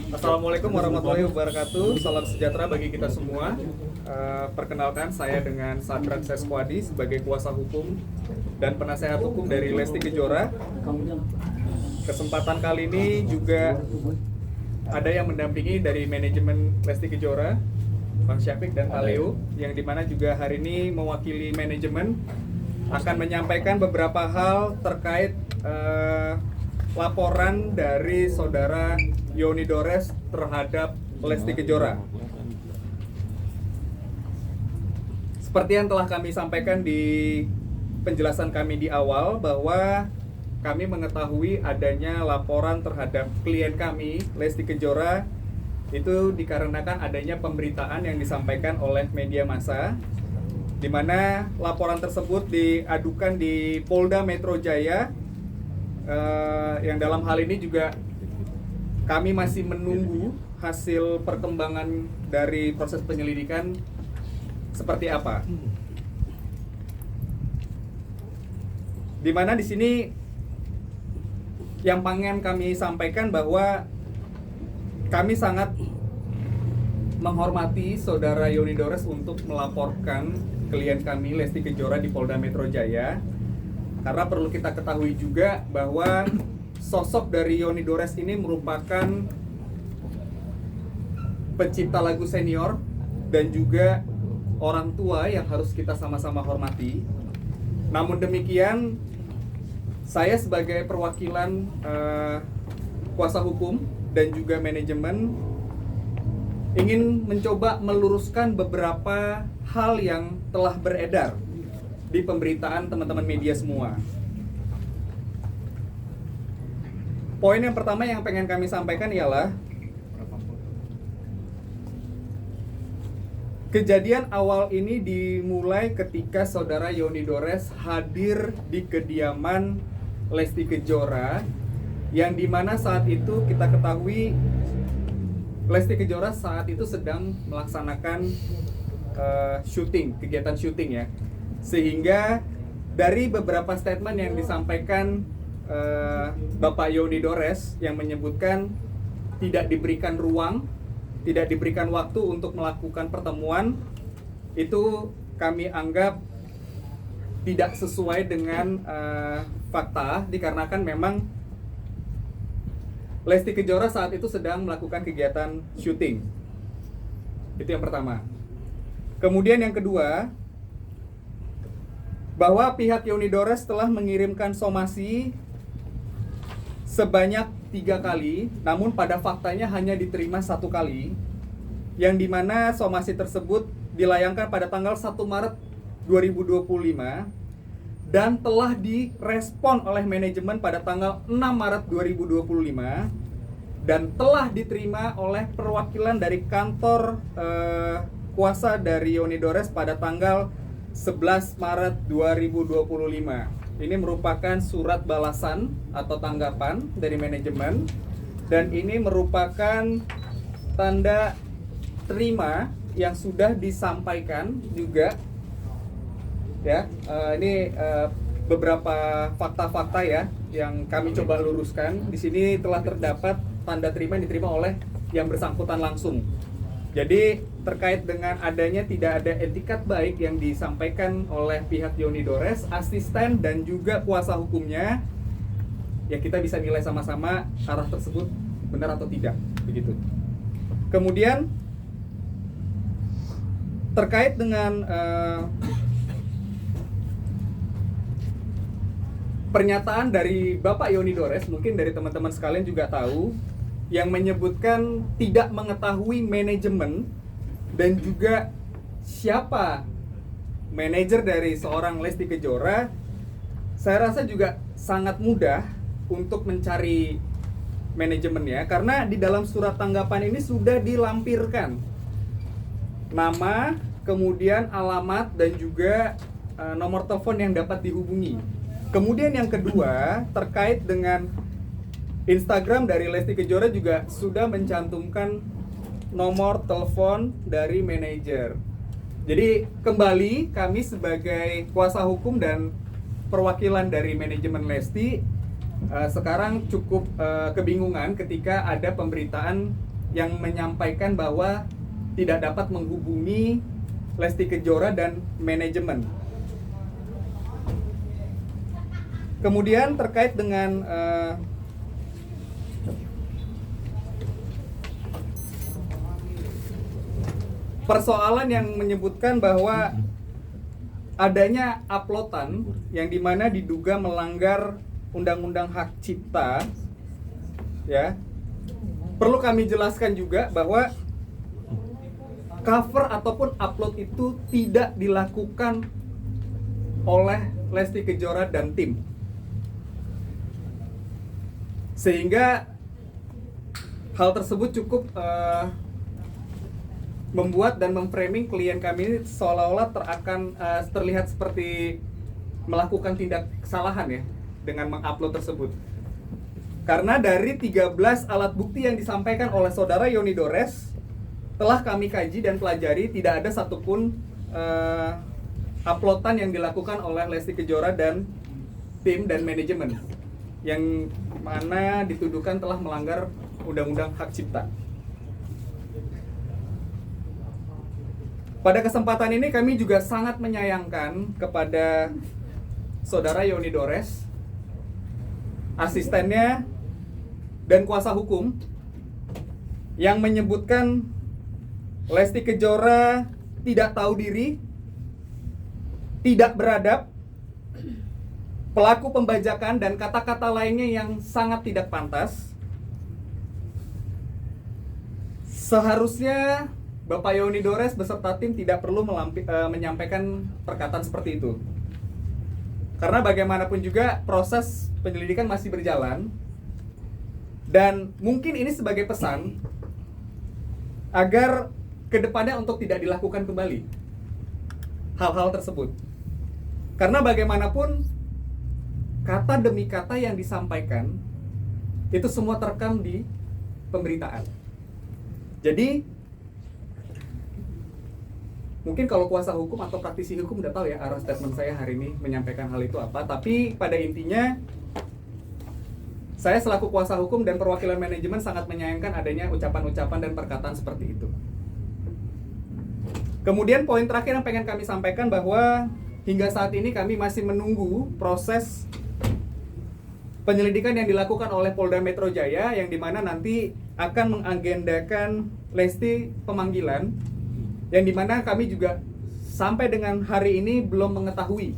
Assalamualaikum warahmatullahi wabarakatuh. Salam sejahtera bagi kita semua. Perkenalkan, saya dengan Sadrak Seskwadi sebagai kuasa hukum dan penasehat hukum dari Lesti Kejora. Kesempatan kali ini juga ada yang mendampingi dari manajemen Lesti Kejora, Bang Syafiq dan Taleo, yang dimana juga hari ini mewakili manajemen akan menyampaikan beberapa hal terkait laporan dari saudara Yoni Dores terhadap Lesti Kejora. Seperti yang telah kami sampaikan di penjelasan kami di awal, bahwa kami mengetahui adanya laporan terhadap klien kami, Lesti Kejora, itu dikarenakan adanya pemberitaan yang disampaikan oleh media massa, di mana laporan tersebut diadukan di Polda Metro Jaya, yang dalam hal ini juga kami masih menunggu hasil perkembangan dari proses penyelidikan seperti apa. Di mana di sini yang pengen kami sampaikan bahwa kami sangat menghormati saudara Yoni Dores untuk melaporkan klien kami Lesti Kejora di Polda Metro Jaya. Karena perlu kita ketahui juga bahwa sosok dari Yoni Dores ini merupakan pencipta lagu senior dan juga orang tua yang harus kita sama-sama hormati. Namun demikian, saya sebagai perwakilan kuasa hukum dan juga manajemen ingin mencoba meluruskan beberapa hal yang telah beredar di pemberitaan teman-teman media semua. Poin yang pertama yang pengen kami sampaikan ialah kejadian awal ini dimulai ketika saudara Yoni Dores hadir di kediaman Lesti Kejora, yang dimana saat itu kita ketahui Lesti Kejora saat itu sedang melaksanakan kegiatan syuting ya. Sehingga dari beberapa statement yang disampaikan Bapak Yoni Dores yang menyebutkan tidak diberikan ruang, tidak diberikan waktu untuk melakukan pertemuan, itu kami anggap tidak sesuai dengan fakta, dikarenakan memang Lesti Kejora saat itu sedang melakukan kegiatan syuting. Itu yang pertama. Kemudian yang kedua, bahwa pihak Yoni Dores telah mengirimkan somasi sebanyak 3 kali, namun pada faktanya hanya diterima 1 kali, yang dimana somasi tersebut dilayangkan pada tanggal 1 Maret 2025 dan telah direspon oleh manajemen pada tanggal 6 Maret 2025 dan telah diterima oleh perwakilan dari kantor kuasa dari Yoni Dores pada tanggal 11 Maret 2025. Ini merupakan surat balasan atau tanggapan dari manajemen, dan ini merupakan tanda terima yang sudah disampaikan juga ya. Ini beberapa fakta-fakta ya yang kami coba luruskan. Di sini telah terdapat tanda terima yang diterima oleh yang bersangkutan langsung. Jadi terkait dengan adanya tidak ada etikat baik yang disampaikan oleh pihak Yoni Dores, asisten dan juga kuasa hukumnya, ya kita bisa nilai sama-sama arah tersebut benar atau tidak, begitu. Kemudian terkait dengan pernyataan dari Bapak Yoni Dores, mungkin dari teman-teman sekalian juga tahu, yang menyebutkan tidak mengetahui manajemen dan juga siapa manajer dari seorang Lesti Kejora. Saya rasa juga sangat mudah untuk mencari manajemennya, karena di dalam surat tanggapan ini sudah dilampirkan nama, kemudian alamat dan juga nomor telepon yang dapat dihubungi. Kemudian yang kedua, terkait dengan Instagram dari Lesti Kejora juga sudah mencantumkan nomor telepon dari manajer. Jadi kembali kami sebagai kuasa hukum dan perwakilan dari manajemen Lesti sekarang cukup kebingungan ketika ada pemberitaan yang menyampaikan bahwa tidak dapat menghubungi Lesti Kejora dan manajemen. Kemudian terkait dengan persoalan yang menyebutkan bahwa adanya uploadan yang dimana diduga melanggar undang-undang hak cipta, ya, perlu kami jelaskan juga bahwa cover ataupun upload itu tidak dilakukan oleh Lesti Kejora dan tim, sehingga hal tersebut cukup membuat dan memframing klien kami ini seolah-olah terlihat seperti melakukan tindak kesalahan ya dengan mengupload tersebut. Karena dari 13 alat bukti yang disampaikan oleh saudara Yoni Dores telah kami kaji dan pelajari, tidak ada satupun uploadan yang dilakukan oleh Lesti Kejora dan tim dan manajemen yang mana dituduhkan telah melanggar undang-undang hak cipta. Pada kesempatan ini kami juga sangat menyayangkan kepada saudara Yoni Dores, asistennya dan kuasa hukum yang menyebutkan Lesti Kejora tidak tahu diri, tidak beradab, pelaku pembajakan dan kata-kata lainnya yang sangat tidak pantas. Seharusnya Bapak Yoni Dores beserta tim tidak perlu menyampaikan perkataan seperti itu. Karena bagaimanapun juga proses penyelidikan masih berjalan. Dan mungkin ini sebagai pesan agar kedepannya untuk tidak dilakukan kembali hal-hal tersebut. Karena bagaimanapun kata demi kata yang disampaikan itu semua terekam di pemberitaan. Jadi mungkin kalau kuasa hukum atau praktisi hukum udah tahu ya arah statement saya hari ini menyampaikan hal itu apa. Tapi pada intinya saya selaku kuasa hukum dan perwakilan manajemen sangat menyayangkan adanya ucapan-ucapan dan perkataan seperti itu. Kemudian poin terakhir yang pengen kami sampaikan bahwa hingga saat ini kami masih menunggu proses penyelidikan yang dilakukan oleh Polda Metro Jaya, yang dimana nanti akan mengagendakan Lesti pemanggilan, yang dimana kami juga sampai dengan hari ini belum mengetahui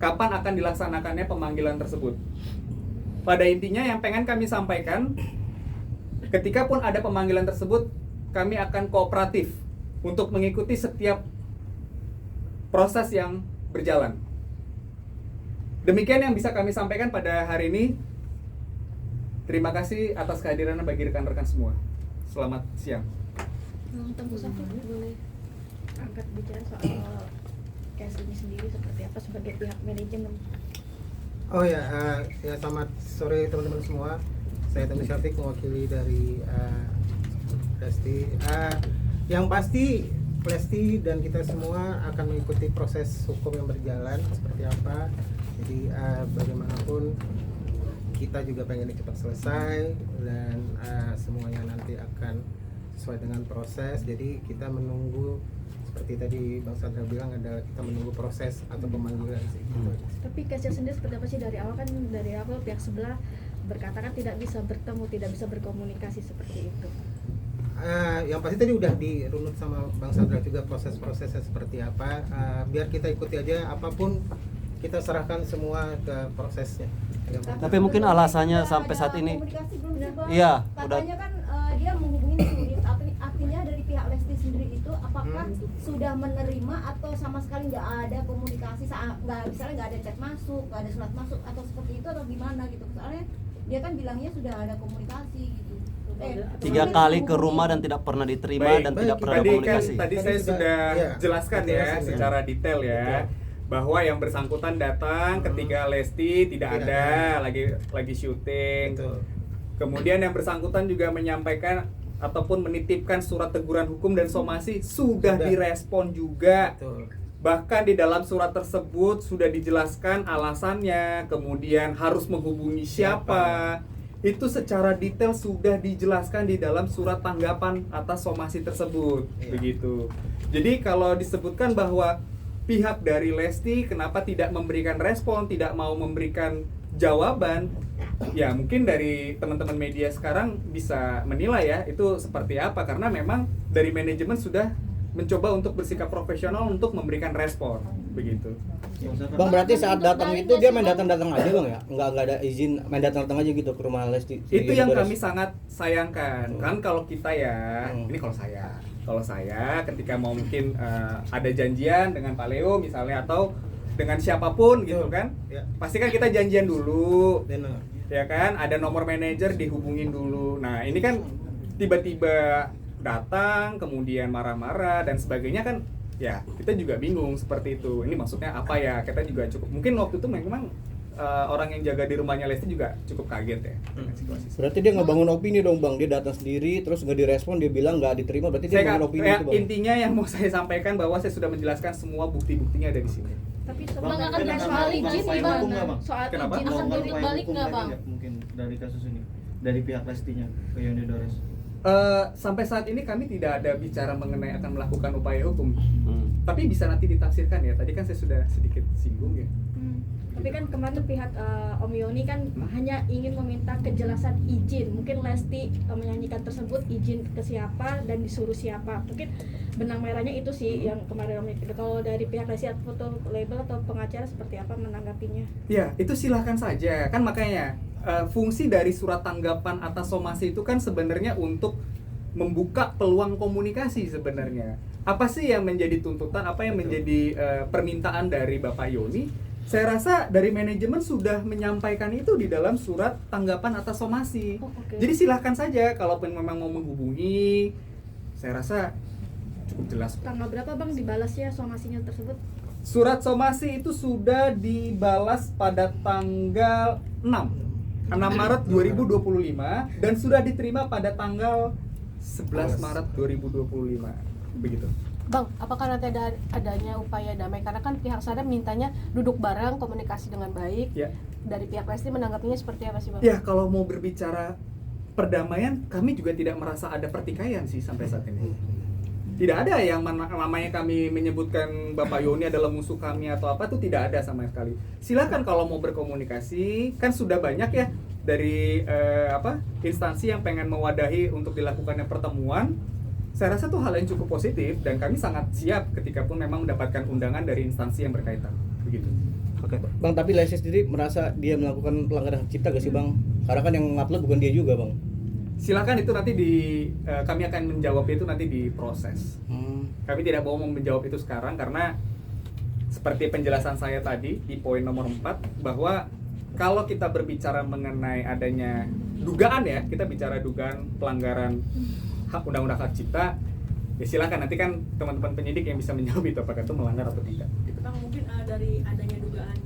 kapan akan dilaksanakannya pemanggilan tersebut. Pada intinya yang pengen kami sampaikan, ketika pun ada pemanggilan tersebut, kami akan kooperatif untuk mengikuti setiap proses yang berjalan. Demikian yang bisa kami sampaikan pada hari ini. Terima kasih atas kehadirannya bagi rekan-rekan semua. Selamat siang. Tunggu satu, boleh angkat bicara soal case ini sendiri seperti apa sebagai pihak manajemen. Oh ya, selamat sore teman-teman semua. Saya Temi Syafiq, mewakili dari Lesti. Yang pasti Lesti dan kita semua akan mengikuti proses hukum yang berjalan seperti apa. Jadi bagaimanapun kita juga pengen cepat selesai dan semuanya nanti akan sesuai dengan proses. Jadi kita menunggu, seperti tadi Bang Sandra bilang, adalah kita menunggu proses atau pemanggilan sih. Tapi case sendiri seperti apa sih? Dari awal pihak sebelah berkatakan tidak bisa bertemu, tidak bisa berkomunikasi seperti itu. Yang pasti tadi udah dirunut sama Bang Sandra juga proses-prosesnya seperti apa. Biar kita ikuti aja, apapun kita serahkan semua ke prosesnya. Tapi mungkin alasannya sampai saat ini, iya, katanya kan dia menghubungi Sudin, artinya dari pihak Lesti sendiri itu apakah sudah menerima atau sama sekali nggak ada komunikasi, misalnya nggak ada chat masuk, nggak ada surat masuk atau seperti itu, atau gimana gitu? Soalnya dia kan bilangnya sudah ada komunikasi gitu. 3 kali ke rumah dan tidak pernah diterima. Dan tidak pernah ada komunikasi. Tadi saya sudah jelaskan ya secara detail ya. Bahwa yang bersangkutan datang ketika Lesti tidak ada, lagi syuting. Betul. Kemudian yang bersangkutan juga menyampaikan ataupun menitipkan surat teguran hukum dan somasi sudah direspon juga. Betul. Bahkan di dalam surat tersebut sudah dijelaskan alasannya, kemudian harus menghubungi siapa. Itu secara detail sudah dijelaskan di dalam surat tanggapan atas somasi tersebut. Iya. Begitu. Jadi kalau disebutkan bahwa pihak dari Lesti kenapa tidak memberikan respon, tidak mau memberikan jawaban, ya mungkin dari teman-teman media sekarang bisa menilai ya itu seperti apa, karena memang dari manajemen sudah mencoba untuk bersikap profesional untuk memberikan respon begitu. Bang, berarti saat datang itu dia main datang-datang aja Bang ya? Nggak ada izin, main datang-datang aja gitu ke rumah Lesti? Itu yang kami sangat sayangkan. Kan kalau kita ya, ini kalau saya ketika mau mungkin ada janjian dengan Pak Leo misalnya atau dengan siapapun gitu kan, Ya. pasti kan kita janjian dulu, Benar. ya kan, ada nomor manajer dihubungin dulu. Nah ini kan tiba-tiba datang kemudian marah-marah dan sebagainya kan, ya kita juga bingung seperti itu. Ini maksudnya apa ya? Kita juga cukup mungkin waktu itu memang orang yang jaga di rumahnya Lesti juga cukup kaget ya dengan situasi. Berarti dia ngebangun opini dong Bang, dia datang sendiri terus nggak direspon, dia bilang nggak diterima, berarti dia bangun opini itu Bang? Intinya yang mau saya sampaikan bahwa saya sudah menjelaskan semua bukti-buktinya ada di sini. Tapi Bang, akan ada soal izin upaya gimana? hukum nggak, Bang? Soal Kenapa? izin akan timbul balik nggak Bang? Mungkin dari kasus ini, dari pihak Lestinya ke Yoni Dores. Sampai saat ini kami tidak ada bicara mengenai akan melakukan upaya hukum. Hmm. Tapi bisa nanti ditafsirkan ya. Tadi kan saya sudah sedikit singgung ya. Tapi kan kemarin pihak Om Yoni kan hanya ingin meminta kejelasan izin. Mungkin Lesti menyanyikan tersebut izin ke siapa dan disuruh siapa. Mungkin benang merahnya itu sih yang kemarin kalau dari pihak Lesti atau foto label atau pengacara seperti apa menanggapinya? Ya, itu silahkan saja. Kan makanya fungsi dari surat tanggapan atas somasi itu kan sebenarnya untuk membuka peluang komunikasi sebenarnya. Apa sih yang menjadi tuntutan, apa yang menjadi permintaan dari Bapak Yoni? Saya rasa dari manajemen sudah menyampaikan itu di dalam surat tanggapan atas somasi. Oh, oke. Jadi silahkan saja, kalaupun memang mau menghubungi, saya rasa cukup jelas. Tanggal berapa Bang dibalasnya somasinya tersebut? Surat somasi itu sudah dibalas pada tanggal 6 Maret 2025 dan sudah diterima pada tanggal 11 Maret 2025. Begitu. Bang, apakah nanti ada adanya upaya damai? Karena kan pihak sana mintanya duduk bareng, komunikasi dengan baik. Ya. Dari pihak Lesti menanggapinya seperti apa sih Bang? Ya, kalau mau berbicara perdamaian, kami juga tidak merasa ada pertikaian sih sampai saat ini. Tidak ada yang namanya kami menyebutkan Bapak Yoni adalah musuh kami atau apa, itu tidak ada sama sekali. Silakan kalau mau berkomunikasi, kan sudah banyak ya dari instansi yang pengen mewadahi untuk dilakukannya pertemuan. Saya rasa itu hal yang cukup positif dan kami sangat siap ketika pun memang mendapatkan undangan dari instansi yang berkaitan. Begitu. Oke. Bang, tapi Lesti sendiri merasa dia melakukan pelanggaran hak cipta gak sih Bang? Karena kan yang ngupload bukan dia juga Bang. Silakan itu nanti kami akan menjawab itu nanti di proses. Kami tidak mau menjawab itu sekarang karena seperti penjelasan saya tadi di poin nomor 4 bahwa kalau kita berbicara mengenai adanya dugaan ya, kita bicara dugaan pelanggaran hak undang-undang hak cipta, ya silakan nanti kan teman-teman penyidik yang bisa menjawab itu apakah itu melanggar atau tidak. Bang, mungkin dari adanya dugaan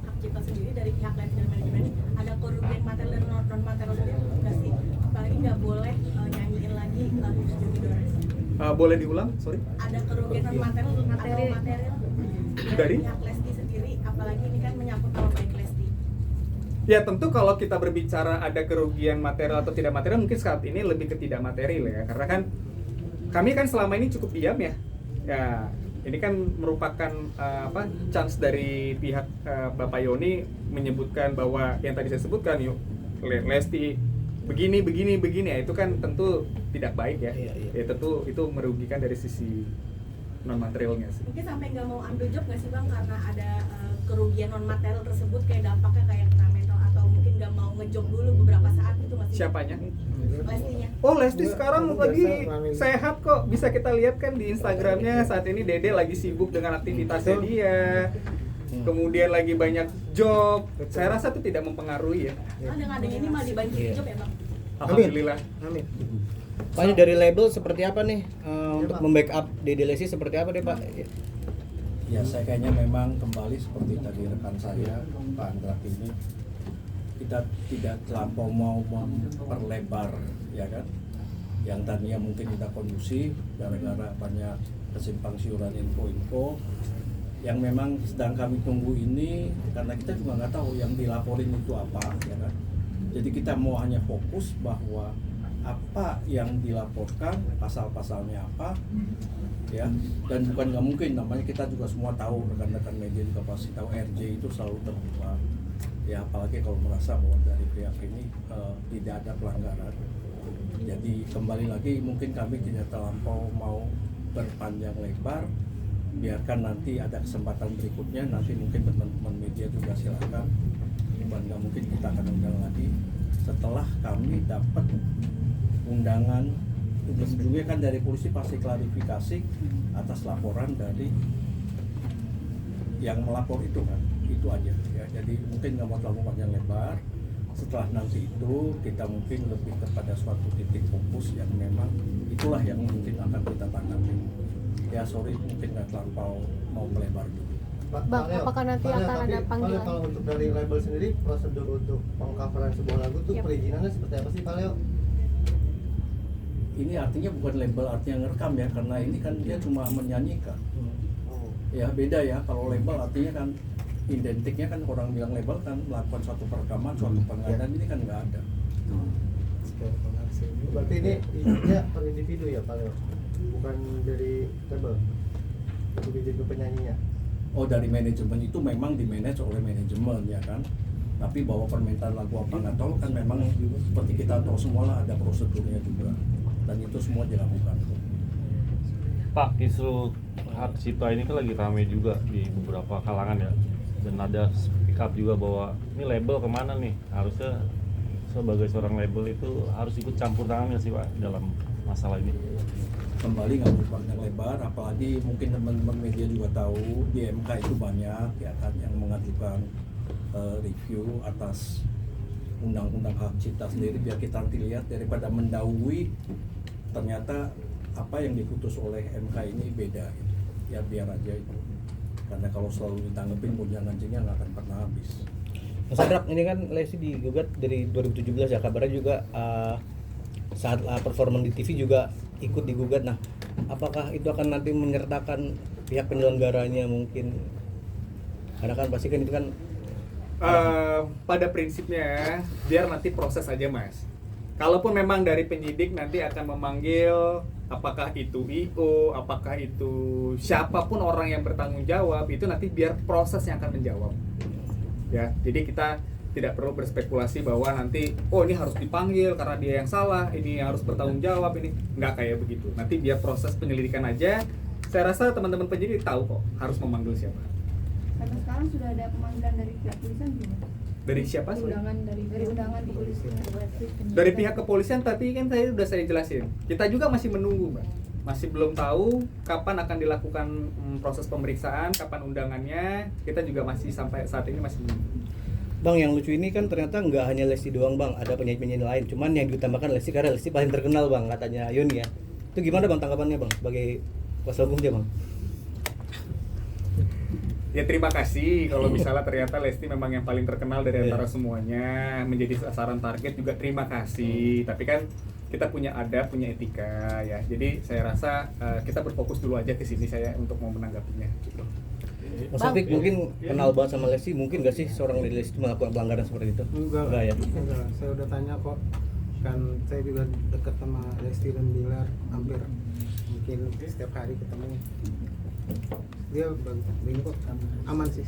hak cipta sendiri dari pihak lain dan manajemen ada kerugian material dan non material sendiri nggak sih? Apalagi nggak boleh nyanyiin lagi lagu Yoni Dores. Boleh diulang, sorry? Ada kerugian non material atau material Dari? pihak Lesti sendiri, apalagi ini kan menyangkut nama baik Lesti. Ya tentu kalau kita berbicara ada kerugian material atau tidak material mungkin saat ini lebih ke tidak material ya, karena kan kami kan selama ini cukup diam ya. Ya ini kan merupakan chance dari pihak Bapak Yoni menyebutkan bahwa yang tadi saya sebutkan yuk Lesti begini ya, itu kan tentu tidak baik ya. Ya tentu itu merugikan dari sisi non materialnya sih. Mungkin sampai nggak mau ambil job nggak sih Bang karena ada kerugian non material tersebut, kayak dampaknya kayak kena mental atau mungkin nggak mau ngejob dulu beberapa saat itu masih. Siapanya? Lestinya. Oh, Lesti sekarang Biasa, lagi Mami. sehat kok. Bisa kita lihat kan di Instagramnya saat ini Dede lagi sibuk dengan aktivitasnya Betul. dia. Kemudian lagi banyak job. Saya rasa itu tidak mempengaruhi ya. Oh, dengan adanya ini malah dibanjiri job ya Bang. Alhamdulillah. Amin. Pak, ini dari label seperti apa nih untuk membackup Dede Lesti seperti apa deh Pak? Ya saya kayaknya memang kembali seperti tadi rekan saya Pak Andrak ini, kita tidak terlampau mau memperlebar ya kan, yang tadinya mungkin kita kondusif gara-gara banyak kesimpang siuran info-info, yang memang sedang kami tunggu ini, karena kita juga nggak tahu yang dilaporin itu apa, ya kan. Jadi kita mau hanya fokus bahwa apa yang dilaporkan, pasal-pasalnya apa, ya. Dan bukan nggak mungkin, namanya kita juga semua tahu, rekan-rekan media juga pasti tahu RJ itu selalu terbuka, ya, apalagi kalau merasa bahwa dari pihak ini tidak ada pelanggaran. Jadi kembali lagi mungkin kami tidak terlampau mau berpanjang lebar, biarkan nanti ada kesempatan berikutnya, nanti mungkin teman-teman media juga silakan, cuman nggak mungkin kita akan undang lagi setelah kami dapat undangan. Ujung-ujungnya kan dari polisi pasti klarifikasi atas laporan dari yang melapor itu kan, itu aja ya. Jadi mungkin nggak mau terlalu panjang lebar, setelah nanti itu kita mungkin lebih kepada suatu titik fokus yang memang itulah yang mungkin akan kita tanggapi. Ya sorry mungkin nggak terlampau mau melebar dulu. Bang, apakah nanti akan ada panggilan? Kalau untuk dari label sendiri, prosedur untuk pengcoveran sebuah lagu tuh perizinannya seperti apa sih Pak Leo? Ini artinya bukan label artinya ngerekam ya, karena ini kan dia cuma menyanyikan. Ya beda ya, kalau label artinya kan identiknya kan orang bilang label kan melakukan suatu perekaman, suatu pengadaan, ini kan nggak ada. Berarti ini izinnya per individu ya Pak Leo? Bukan dari label? Untuk izin ke penyanyinya? Oh dari manajemen itu memang dimanage oleh manajemen ya kan. Tapi bahwa permintaan lagu apa nggak tahu kan memang seperti kita tahu semua lah ada prosedurnya juga. Dan itu semua dilakukan. Pak, isu hak cipta ini kan lagi ramai juga di beberapa kalangan ya. Dan ada speak up juga bahwa ini label kemana nih? Harusnya sebagai seorang label itu harus ikut campur tangan nggak sih Pak dalam masalah ini? Kembali nggak perlu panjang lebar, apalagi mungkin teman-teman media juga tahu di MK itu banyak ya kan yang mengajukan review atas undang-undang hak cipta sendiri, biar kita nanti lihat daripada mendahului ternyata apa yang diputus oleh MK ini beda gitu. Ya biar aja itu, karena kalau selalu ditanggepin gunjang-ganjingnya nggak akan pernah habis. Mas Adrak, ini kan Lesti digugat dari 2017 ya, kabarnya juga saat performan di TV juga ikut digugat. Nah, apakah itu akan nanti menyertakan pihak penyelenggaranya mungkin? Karena kan pasti kan itu kan pada prinsipnya biar nanti proses aja Mas. Kalaupun memang dari penyidik nanti akan memanggil apakah itu IO, apakah itu siapapun orang yang bertanggung jawab, itu nanti biar proses yang akan menjawab. Ya, jadi kita tidak perlu berspekulasi bahwa nanti ini harus dipanggil karena dia yang salah, ini yang harus bertanggung jawab, ini nggak kayak begitu. Nanti biar proses penyelidikan aja. Saya rasa teman-teman penyidik tahu kok harus memanggil siapa. Sampai sekarang sudah ada pemanggilan dari pihak kepolisian belum? Dari siapa? Undangan dari Undangan kepolisian. Dari pihak kepolisian, tapi kan sudah saya jelasin. Kita juga masih menunggu, Mbak. Masih belum tahu kapan akan dilakukan proses pemeriksaan, kapan undangannya. Kita juga masih sampai saat ini masih menunggu. Bang, yang lucu ini kan ternyata nggak hanya Lesti doang Bang, ada penyanyi-penyanyi lain. Cuman yang diutamakan Lesti karena Lesti paling terkenal Bang, katanya Yoni ya. Itu gimana Bang tanggapannya Bang, sebagai kuasa hukum dia Bang? Ya terima kasih kalau misalnya ternyata Lesti memang yang paling terkenal dari antara semuanya, menjadi sasaran target juga terima kasih. Tapi kan kita punya adab, punya etika ya. Jadi saya rasa kita berfokus dulu aja ke sini saya untuk mau menanggapinya gitu. Mas Afik mungkin kenal banget sama Lesti, mungkin gak sih seorang dari Lesti melakukan pelanggaran seperti itu? Enggak ya? Enggak, saya udah tanya kok. Kan saya juga dekat sama Lesti dan Bilar, hampir mungkin setiap hari ketemu. Dia begini kok, aman sih.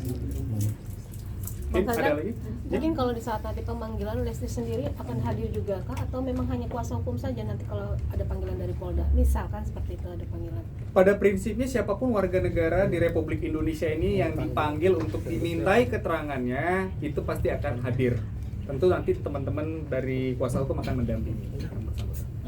Bang Ada Sadar, lagi? mungkin kalau di saat nanti pemanggilan Lesti sendiri akan hadir juga kah? Atau memang hanya kuasa hukum saja nanti kalau ada panggilan dari Polda? Misalkan seperti itu ada panggilan. Pada prinsipnya siapapun warga negara di Republik Indonesia ini yang dipanggil untuk dimintai keterangannya itu pasti akan hadir. Tentu nanti teman-teman dari kuasa hukum akan mendampingi.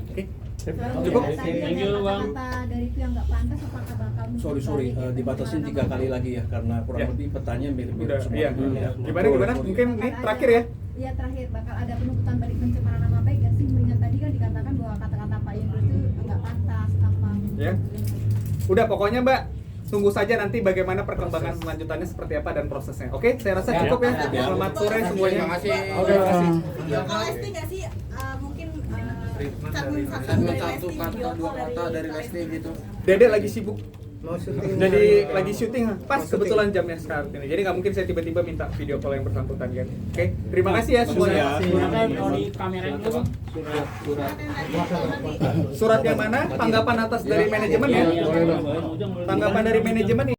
Oke. Cukup. Thank you Bang. Kata dari itu yang nggak pantas apakah bakal Sorry, dibatasin 3 kali lagi ya, karena kurang lebih pertanyaan mirip-mirip semua. Iya. Gimana? Mungkin ini terakhir ya. Iya terakhir, bakal ada penuntutan balik pencemaran nama baik gak sih? Mengingat tadi kan dikatakan bahwa kata-kata Pak Yendro itu nggak pantas apa? Ya. Udah pokoknya Mbak, tunggu saja nanti bagaimana perkembangan selanjutannya seperti apa dan prosesnya. Oke, saya rasa cukup ya. Selamat sore semuanya. Terima kasih. Oke, terima kasih. Kalau Lesti nggak sih mungkin Satu kata, 2 kata dari Lesti gitu. Dedek lagi sibuk Mau syuting. Jadi lagi syuting, pas Mau syuting. kebetulan jamnya sekarang ini. Jadi nggak mungkin saya tiba-tiba minta video call yang bersangkutan kan. Oke, terima kasih ya semuanya. Surat yang mana? Tanggapan atas dari manajemen ya? Tanggapan dari manajemen